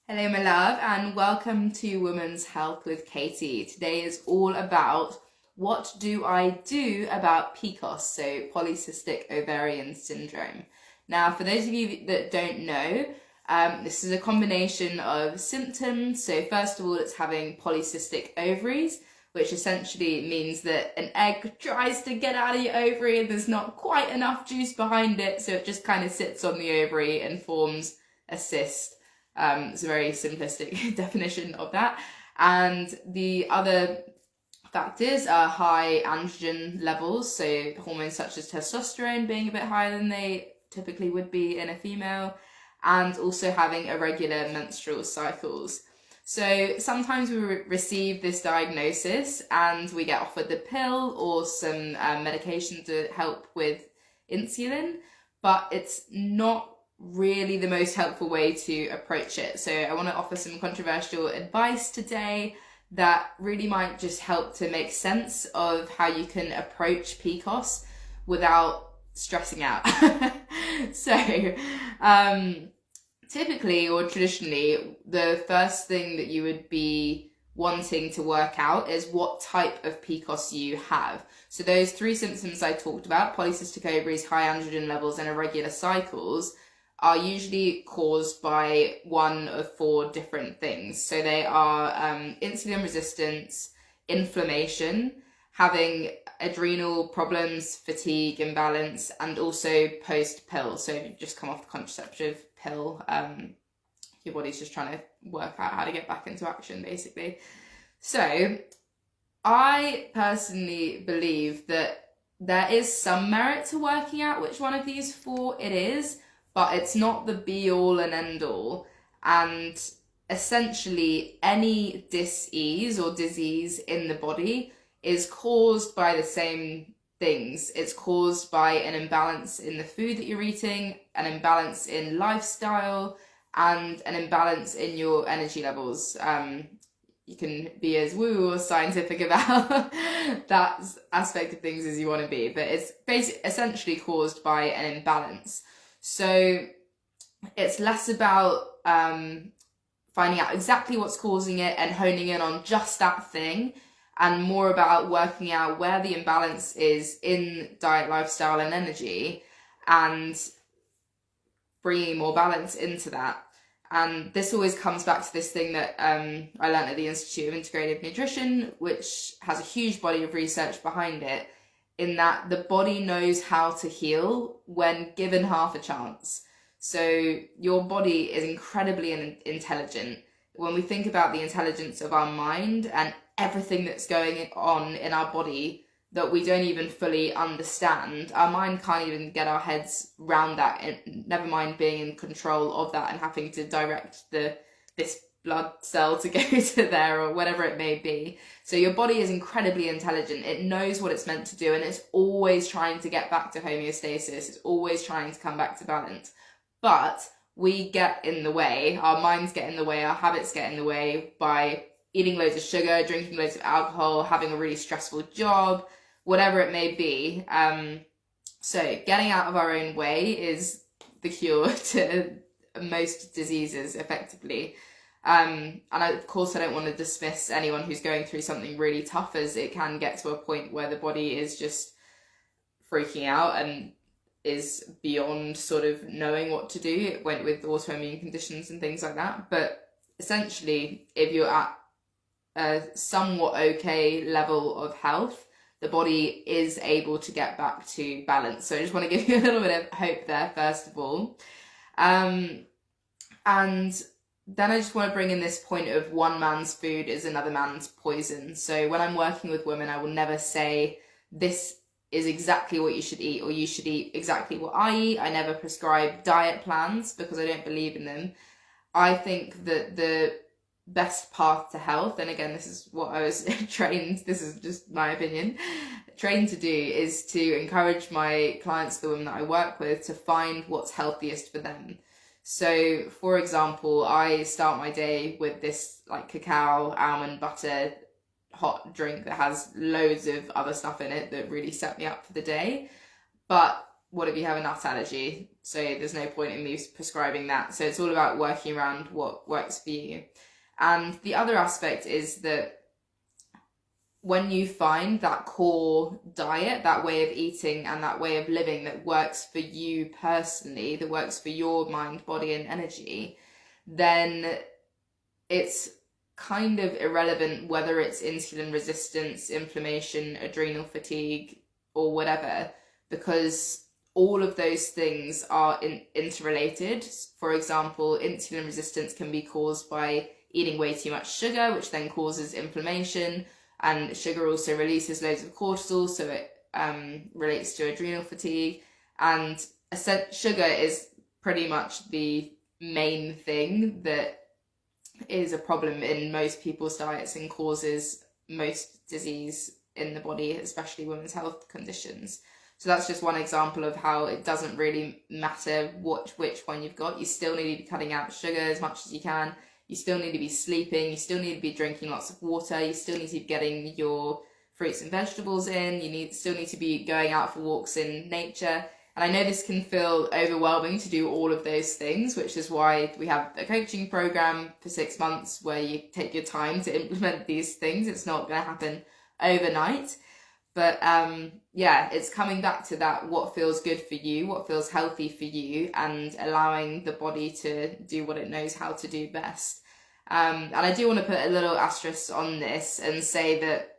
Hello, my love, and welcome to Women's Health with Katie. Today is all about what do I do about PCOS, so Polycystic Ovarian Syndrome. Now, for those of you that don't know, this is a combination of symptoms. So first of all, it's having polycystic ovaries, which essentially means that an egg tries to get out of your ovary and there's not quite enough juice behind it, so it just kind of sits on the ovary and forms a cyst. It's a very simplistic definition of that. And the other factors are high androgen levels, so hormones such as testosterone being a bit higher than they typically would be in a female, and also having irregular menstrual cycles. So sometimes we receive this diagnosis and we get offered the pill or some medication to help with insulin, but it's not really the most helpful way to approach it. So I want to offer some controversial advice today that really might just help to make sense of how you can approach PCOS without stressing out. So typically or traditionally, the first thing that you would be wanting to work out is what type of PCOS you have. So those three symptoms I talked about, polycystic ovaries, high androgen levels, and irregular cycles, are usually caused by one of four different things. So they are insulin resistance, inflammation, having adrenal problems, fatigue, imbalance, and also post-pill. So if you just come off the contraceptive pill, your body's just trying to work out how to get back into action, basically. So I personally believe that there is some merit to working out which one of these four it is, but it's not the be-all and end-all. And essentially, any dis-ease or disease in the body is caused by the same things. It's caused by an imbalance in the food that you're eating, an imbalance in lifestyle, and an imbalance in your energy levels. You can be as woo or scientific about that aspect of things as you want to be, but it's essentially caused by an imbalance. So it's less about finding out exactly what's causing it and honing in on just that thing, and more about working out where the imbalance is in diet, lifestyle, and energy, and bringing more balance into that. And this always comes back to this thing that I learned at the Institute of Integrative Nutrition, which has a huge body of research behind it, in that the body knows how to heal when given half a chance. So your body is incredibly intelligent. When we think about the intelligence of our mind and everything that's going on in our body that we don't even fully understand, our mind can't even get our heads around that, and never mind being in control of that and having to direct this blood cell to go to there or whatever it may be. So your body is incredibly intelligent. It knows what it's meant to do, and it's always trying to get back to homeostasis. It's always trying to come back to balance. But we get in the way. Our minds get in the way. Our habits get in the way by eating loads of sugar, drinking loads of alcohol, having a really stressful job, whatever it may be. So getting out of our own way is the cure to most diseases, effectively. And of course, I don't want to dismiss anyone who's going through something really tough, as it can get to a point where the body is just freaking out and is beyond sort of knowing what to do. It went with autoimmune conditions and things like that. But essentially, if you're at a somewhat okay level of health, the body is able to get back to balance. So I just want to give you a little bit of hope there, first of all. And then I just want to bring in this point of one man's food is another man's poison. So when I'm working with women, I will never say this is exactly what you should eat, or you should eat exactly what I eat. I never prescribe diet plans because I don't believe in them. I think that the best path to health, and again, this is what I was trained, this is just my opinion, trained to do, is to encourage my clients, the women that I work with, to find what's healthiest for them. So, for example, I start my day with this like cacao, almond butter, hot drink that has loads of other stuff in it that really set me up for the day. But what if you have a nut allergy? So there's no point in me prescribing that. So it's all about working around what works for you. And the other aspect is that when you find that core diet, that way of eating and that way of living that works for you personally, that works for your mind, body, and energy, then it's kind of irrelevant whether it's insulin resistance, inflammation, adrenal fatigue, or whatever, because all of those things are interrelated. For example, insulin resistance can be caused by eating way too much sugar, which then causes inflammation, and sugar also releases loads of cortisol, so it relates to adrenal fatigue. And sugar is pretty much the main thing that is a problem in most people's diets and causes most disease in the body, especially women's health conditions. So that's just one example of how it doesn't really matter which one you've got. You still need to be cutting out sugar as much as you can. You still need to be sleeping. You still need to be drinking lots of water. You still need to be getting your fruits and vegetables in. You still need to be going out for walks in nature. And I know this can feel overwhelming to do all of those things, which is why we have a coaching program for 6 months where you take your time to implement these things. It's not going to happen overnight. But yeah, it's coming back to that, what feels good for you, what feels healthy for you, and allowing the body to do what it knows how to do best. And I do want to put a little asterisk on this and say that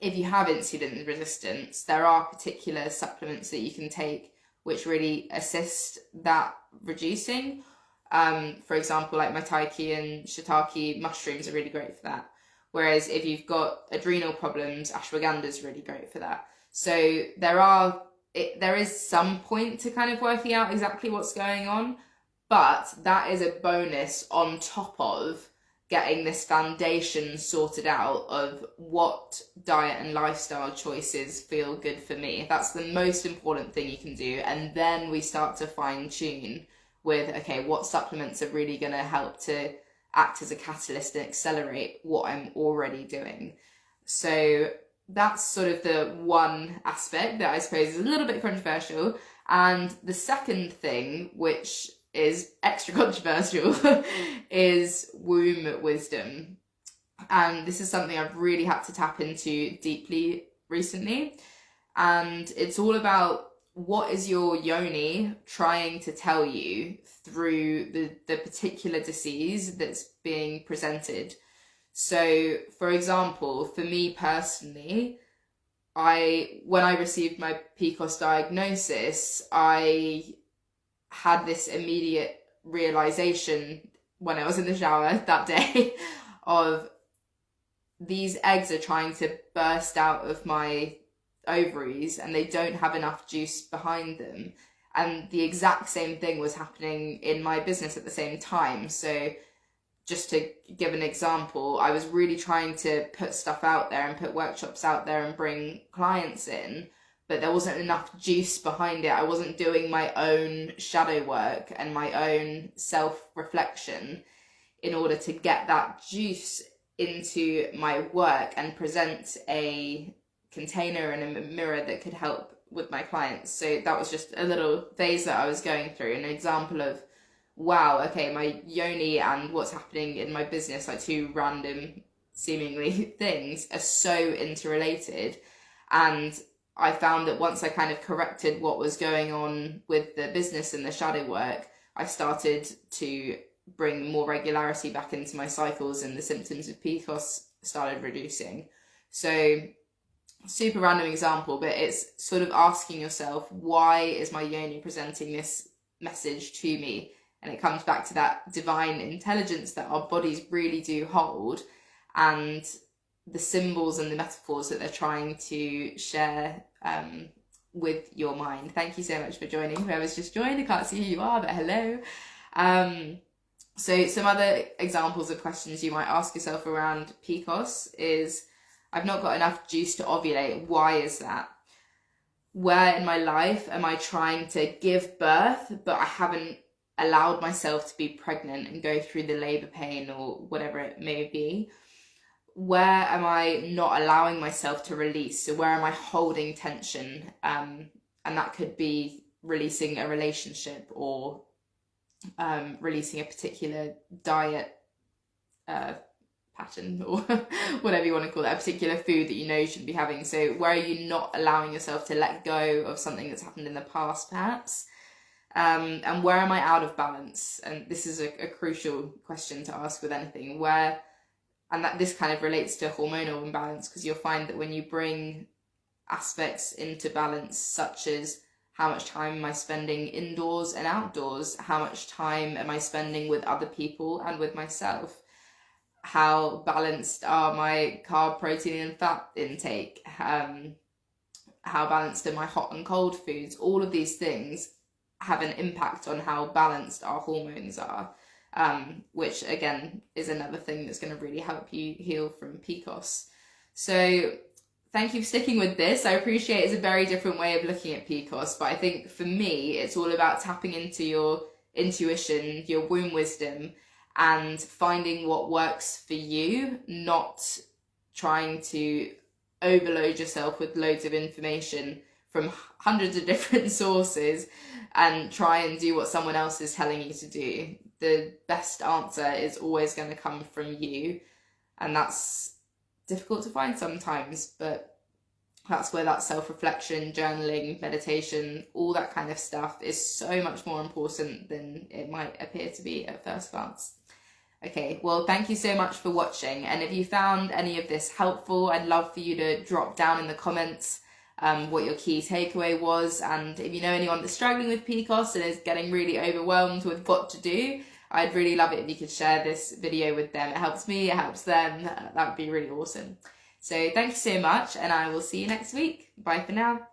if you have insulin resistance, there are particular supplements that you can take which really assist that reducing. For example, like maitake and shiitake mushrooms are really great for that. Whereas if you've got adrenal problems, ashwagandha is really great for that. So there is some point to kind of working out exactly what's going on, but that is a bonus on top of getting this foundation sorted out of what diet and lifestyle choices feel good for me. That's the most important thing you can do. And then we start to fine tune with, okay, what supplements are really going to help to act as a catalyst and accelerate what I'm already doing. So that's sort of the one aspect that I suppose is a little bit controversial. And the second thing, which is extra controversial, is womb wisdom. And this is something I've really had to tap into deeply recently. And it's all about, what is your yoni trying to tell you through the particular disease that's being presented? So, for example, for me personally, when I received my PCOS diagnosis, I had this immediate realization when I was in the shower that day of these eggs are trying to burst out of my ovaries and they don't have enough juice behind them. And the exact same thing was happening in my business at the same time. So just to give an example, I was really trying to put stuff out there and put workshops out there and bring clients in, but there wasn't enough juice behind it. I wasn't doing my own shadow work and my own self-reflection in order to get that juice into my work and present a container and a mirror that could help with my clients. So that was just a little phase that I was going through, an example of, wow, okay, my yoni and what's happening in my business, like two random seemingly things, are so interrelated. And I found that once I kind of corrected what was going on with the business and the shadow work, I started to bring more regularity back into my cycles and the symptoms of PCOS started reducing. So super random example, but it's sort of asking yourself, why is my yoni presenting this message to me? And it comes back to that divine intelligence that our bodies really do hold, and the symbols and the metaphors that they're trying to share with your mind. Thank you so much for joining. Whoever's just joined, I can't see who you are, but hello. So some other examples of questions you might ask yourself around PCOS is, I've not got enough juice to ovulate. Why is that? Where in my life am I trying to give birth, but I haven't allowed myself to be pregnant and go through the labor pain or whatever it may be? Where am I not allowing myself to release? So where am I holding tension? And And that could be releasing a relationship or releasing a particular diet pattern or whatever you want to call it, a particular food that you know you shouldn't be having. So where are you not allowing yourself to let go of something that's happened in the past, perhaps? And where am I out of balance? And this is a crucial question to ask with anything. And that this kind of relates to hormonal imbalance, because you'll find that when you bring aspects into balance, such as how much time am I spending indoors and outdoors, how much time am I spending with other people and with myself, how balanced are my carb, protein and fat intake, how balanced are my hot and cold foods, all of these things have an impact on how balanced our hormones are, which again is another thing that's going to really help you heal from PCOS. So thank you for sticking with this. I appreciate it's a very different way of looking at PCOS, but I think for me it's all about tapping into your intuition, your womb wisdom, and finding what works for you, not trying to overload yourself with loads of information from hundreds of different sources and try and do what someone else is telling you to do. The best answer is always going to come from you, and that's difficult to find sometimes, but that's where that self-reflection, journaling, meditation, all that kind of stuff is so much more important than it might appear to be at first glance. Okay, well, thank you so much for watching, and if you found any of this helpful, I'd love for you to drop down in the comments what your key takeaway was, and if you know anyone that's struggling with PCOS and is getting really overwhelmed with what to do, I'd really love it if you could share this video with them. It helps me, it helps them. That would be really awesome. So thank you so much, and I will see you next week. Bye for now.